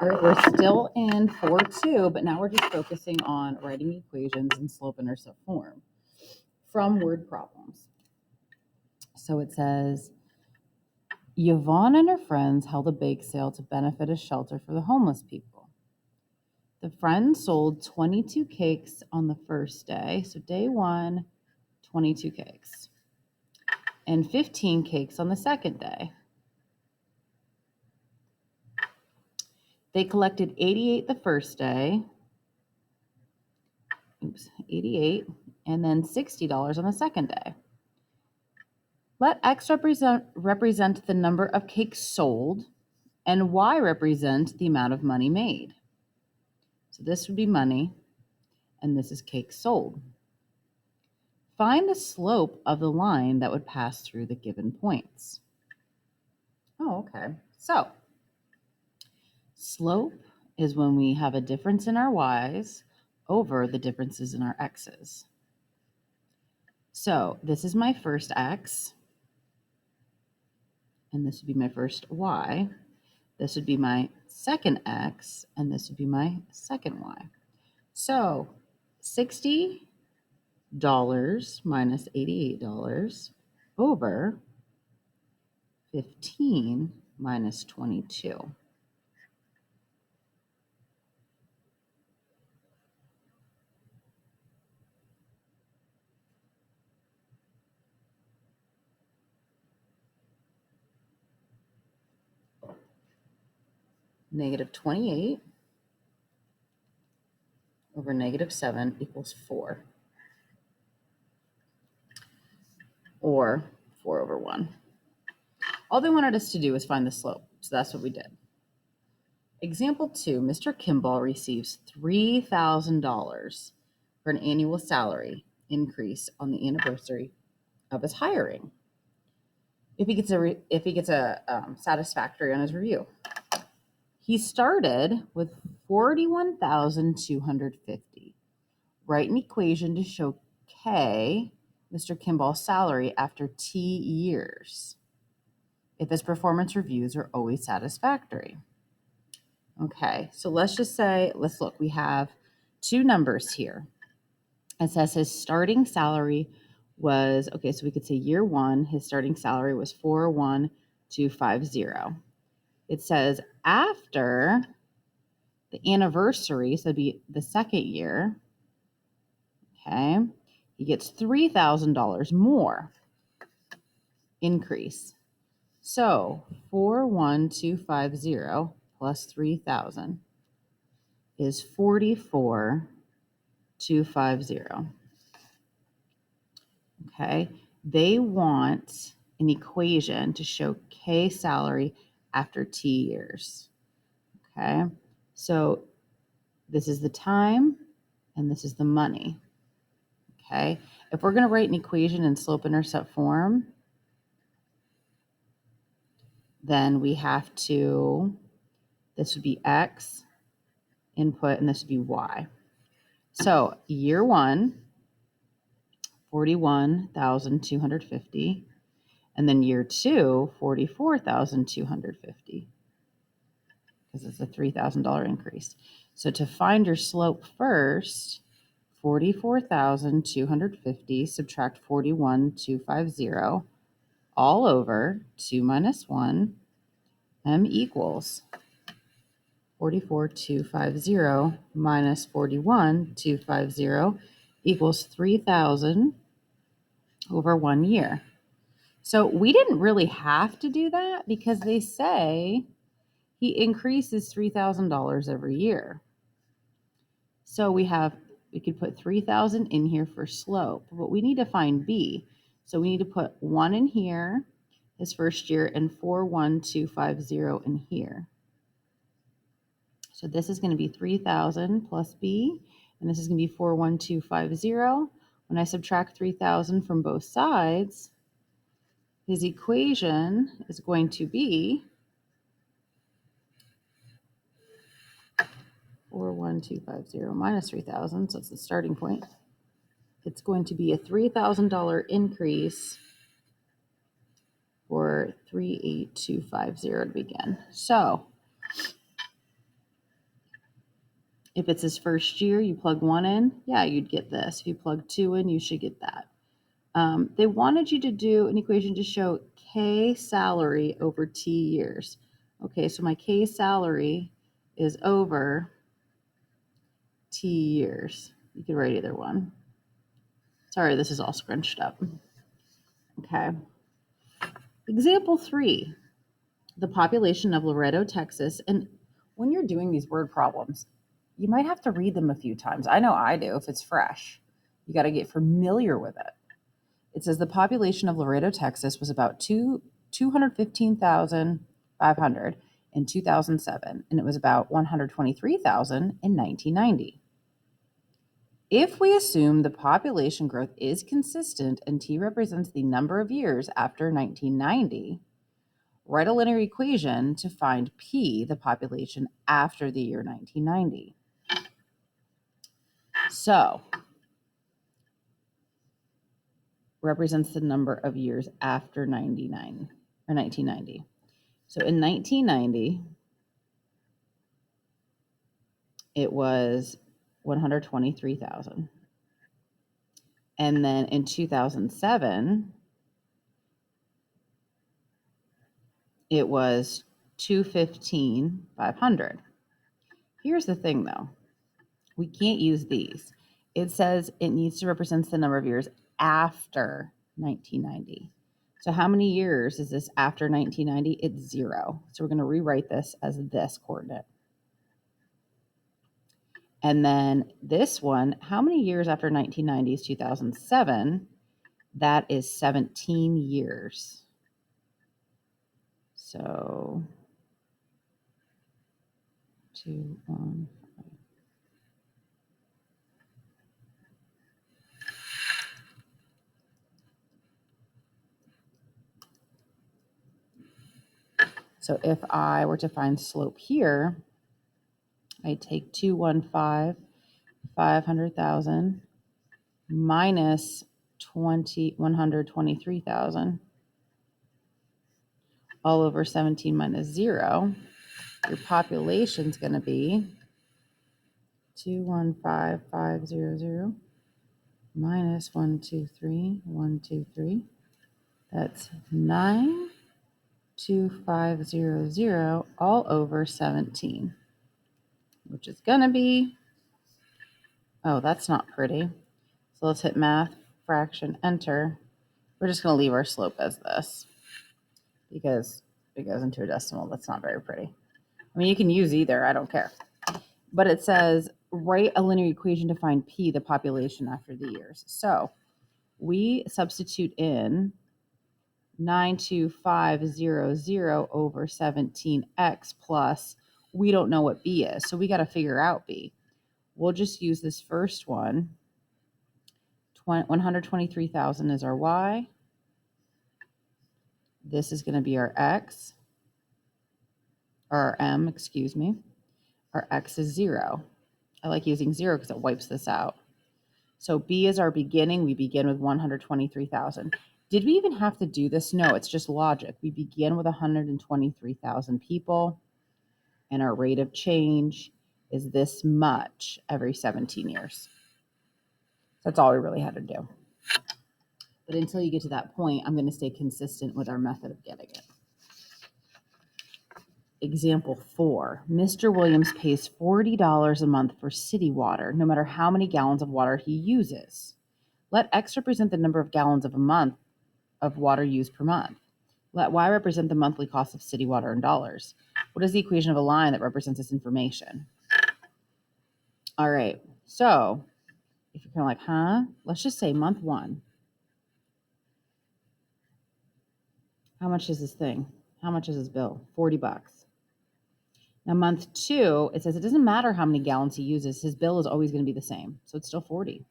All right, we're still in 4-2, but now we're just focusing on writing equations in slope-intercept form from word problems. So it says, Yvonne and her friends held a bake sale to benefit a shelter for the homeless people. The friends sold 22 cakes on the first day, so day 1, 22 cakes, and 15 cakes on the second day. They collected 88 the first day, 88, and then $60 on the second day. Let X represent the number of cakes sold, and Y represent the amount of money made. So this would be money, and this is cakes sold. Find the slope of the line that would pass through the given points. Oh, okay. So slope is when we have a difference in our Y's over the differences in our X's. So this is my first X, and this would be my first Y. This would be my second X, and this would be my second Y. So $60 minus $88 over 15 minus 22. Negative 28 over negative 7 equals 4. Or 4 over 1. All they wanted us to do was find the slope, so that's what we did. Example 2, Mr. Kimball receives $3,000 for an annual salary increase on the anniversary of his hiring. If he gets a satisfactory on his review. He started with $41,250. Write an equation to show K, Mr. Kimball's salary after T years, if his performance reviews are always satisfactory. Okay, so let's look, we have two numbers here. It says his starting salary was, okay, so we could say year 1, his starting salary was 41250. It says after the anniversary, so it'd be the second year, okay, he gets $3,000 more increase. So 41250 plus 3,000 is 44,250. Okay, they want an equation to show K salary after T years. Okay, so this is the time and this is the money. Okay, if we're going to write an equation in slope-intercept form, then we have to, this would be X input and this would be Y. So year 1, 41,250, and then year 2, 44,250, because it's a $3,000 increase. So to find your slope first, 44,250 subtract 41,250 all over 2 minus 1, m equals 44,250 minus 41,250 equals 3,000 over 1 year. So we didn't really have to do that because they say he increases $3,000 every year. So we could put 3,000 in here for slope, but we need to find B. So we need to put 1 in here, his first year, and 41250 in here. So this is going to be 3,000 plus B, and this is going to be 41250. When I subtract 3,000 from both sides, his equation is going to be 41250 minus 3,000, so it's the starting point. It's going to be a $3,000 increase for 38250 to begin. So If it's his first year, you plug 1 in, yeah, you'd get this. If you plug 2 in, you should get that. They wanted you to do an equation to show K salary over T years. Okay, so my K salary is over T years. You could write either one. Sorry, this is all scrunched up. Okay. Example 3, the population of Loretto, Texas. And when you're doing these word problems, you might have to read them a few times. I know I do if it's fresh. You got to get familiar with it. It says the population of Loretto, Texas was about 215,500 in 2007, and it was about 123,000 in 1990. If we assume the population growth is consistent and T represents the number of years after 1990, write a linear equation to find P, the population after the year 1990. So, represents the number of years after 99 or 1990. So in 1990, it was 123,000. And then in 2007, it was 215,500. Here's the thing though. We can't use these. It says it needs to represent the number of years after 1990. So how many years is this after 1990? It's 0. So we're going to rewrite this as this coordinate. And then this one, how many years after 1990 is 2007? That is 17 years. So 2, 1, 5. So if I were to find slope here, I take 215, 500,000 minus 123,000 all over 17 minus 0. Your population's going to be 215,500 minus 123. That's 92500 all over 17, which is going to be, oh, that's not pretty. So let's hit math, fraction, enter. We're just going to leave our slope as this because it goes into a decimal. That's not very pretty. I mean, you can use either. I don't care. But it says write a linear equation to find P, the population after the years. So we substitute in 92500 over 17x plus, we don't know what B is. So we got to figure out B. We'll just use this first one. 123,000 is our Y. This is going to be our X, or our M, excuse me. Our X is 0. I like using 0 because it wipes this out. So B is our beginning. We begin with 123,000. Did we even have to do this? No, it's just logic. We begin with 123,000 people, and our rate of change is this much every 17 years. That's all we really had to do. But until you get to that point, I'm going to stay consistent with our method of getting it. Example 4, Mr. Williams pays $40 a month for city water, no matter how many gallons of water he uses. Let X represent the number of gallons of a month of water used per month. Let Y represent the monthly cost of city water in dollars. What is the equation of a line that represents this information? All right, so if you're kind of like, let's just say month 1. How much is this thing? How much is this bill? $40. Now, month 2, it says it doesn't matter how many gallons he uses. His bill is always going to be the same. So it's still 40.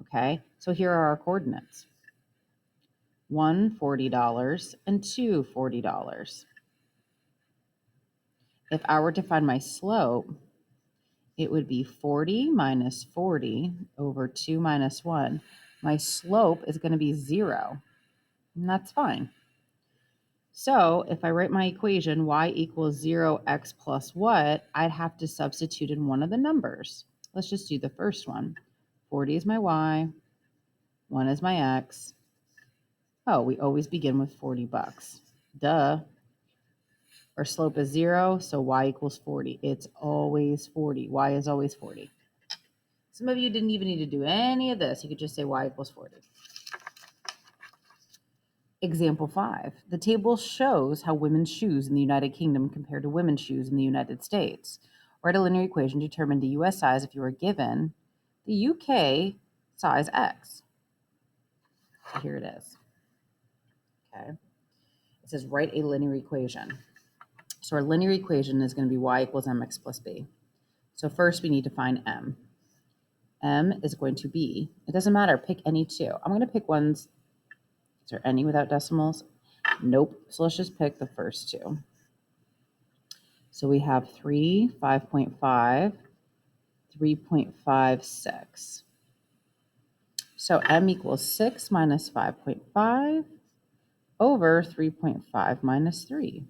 Okay, so here are our coordinates. 1 $40 and 2 $40. If I were to find my slope, it would be 40 minus 40 over 2 minus 1. My slope is going to be 0, and that's fine. So if I write my equation, y equals 0x plus what, I'd have to substitute in one of the numbers. Let's just do the first one. 40 is my y, 1 is my x. Oh, we always begin with 40 bucks. Duh. Our slope is 0, so y equals 40. It's always 40. Y is always 40. Some of you didn't even need to do any of this. You could just say y equals 40. Example 5. The table shows how women's shoes in the United Kingdom compare to women's shoes in the United States. Write a linear equation to determine the US size if you are given the UK size X. So here it is. Okay. It says write a linear equation. So our linear equation is going to be y equals mx plus b. So first we need to find m. M is going to be, it doesn't matter, pick any two. I'm going to pick ones. Is there any without decimals? Nope. So let's just pick the first two. So we have 3, 5.5, 3.56. So m equals 6 minus 5.5 over 3.5 minus 3.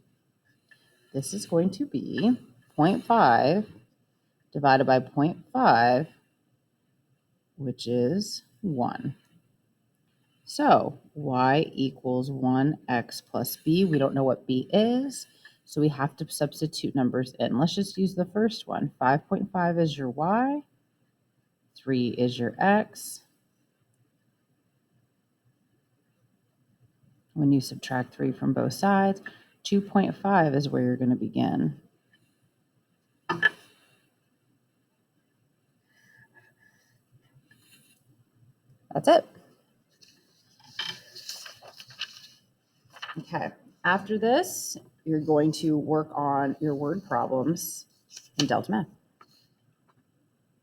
This is going to be 0.5 divided by 0.5, which is 1. So y equals 1x plus b. We don't know what b is, so we have to substitute numbers in. Let's just use the first one. 5.5 is your y. 3 is your x. When you subtract 3 from both sides, 2.5 is where you're going to begin. That's it. Okay. After this, you're going to work on your word problems in Delta Math.